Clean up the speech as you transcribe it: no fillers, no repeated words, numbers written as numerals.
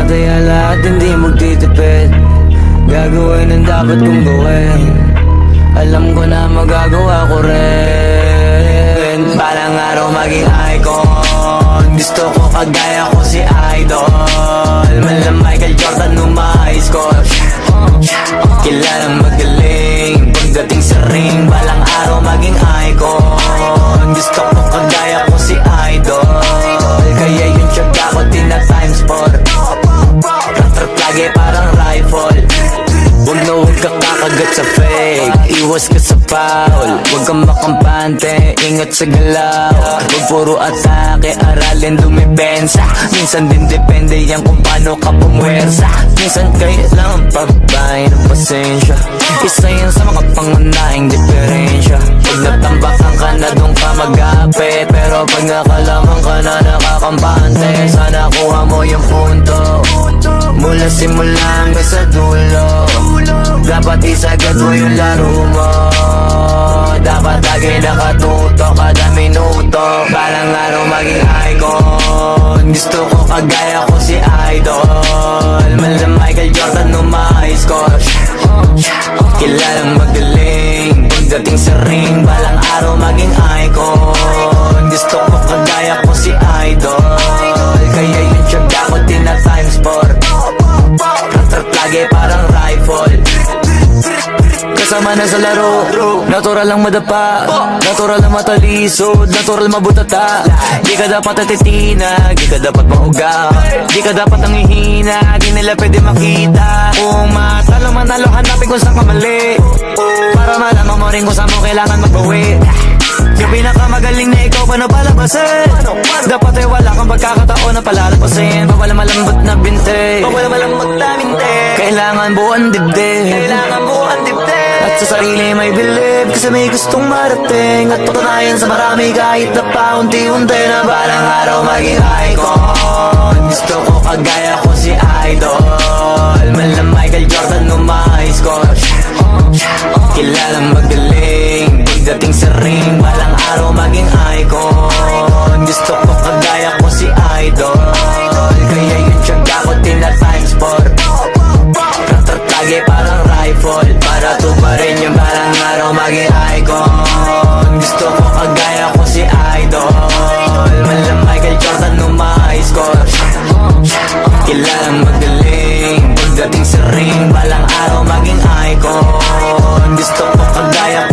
Tataya lahat, hindi magtitipid. Gagawin ang dapat kong gawin. Alam ko na magagawa ko rin. Balang araw maging icon. Gusto ko kagaya ko si Idol. Mala Michael Jordan nung ma-high score. Kilalang magaling pagdating sa ring. Balang araw maging icon. Gusto ko kagaya ko si Idol. Kaya yung tiyaga ko tina-times 4. Rat-rat lagi parang rifle. Huwag na huwag ka kakagat sa fake. Iwas ka sa foul. Huwag kang makampante, ingat sa galaw. Huwag puro atake, aralin dumipensa. Minsan din depende yan kung paano ka pumwersa. Minsan kailangan pagbay ng pasensya. Isa yan sa mga pangunahing diferensya. Pag natambakan ka na doon ka mag-apit. Pero pag nakalaman ka na nakakampante, sana kuha mo yung punto. Mula simula hanggang sa dulo. Dapat isagad mo yung laro mo. Dapat lagi nakatuto kada minuto. Balang araw maging icon. Gusto ko kagaya ko si Idol. Mala Michael Jordan nung ma-high score. Kilalang magaling pagdating sa ring. Balang araw maging icon. Gusto ko kagaya ko si Idol. Kaya yung tiyaga ko tina-times 4. Rat-rat lagi parang rifle. Kasama na sa laro, natural lang madapa, natural lang matalisod, natural mabutata. Di ka dapat atitina, di ka dapat mauga, di ka dapat nanghihina, di nila pwede makita. Kung matalo manalo, hanapin kung saan ka mali, para malaman mo rin kung saan mo kailangan magbawi. Yung pinakamagaling na ikaw, paano palabasin? Dapat ay wala kang pagkakataon na palalapasin. Pawala malambot na binte, pawala malambot na binte. Kailangan buwan dibdib, kailangan buwan dibdib. At sa sarili may believe, kasi may gustong marating. At patunayan sa marami kahit na paunti-unti na balang araw maging icon. Gusto ko kagaya ko si Idol. Mala Michael Jordan nung ma-high score. Kilalang magaling pagdating sa ring. Balang araw maging icon. Gusto ko kagaya ko si Idol. Kaya yung tiyaga ko tina-times 4. Rat-rat lagi parang rifle. Para tuparin yung balang araw maging icon. Gusto ko kagaya ko si Idol. Mala Michael Jordan nung ma-high score. Kilalang magaling pagdating sa ring. Balang araw maging icon. Gusto ko kagaya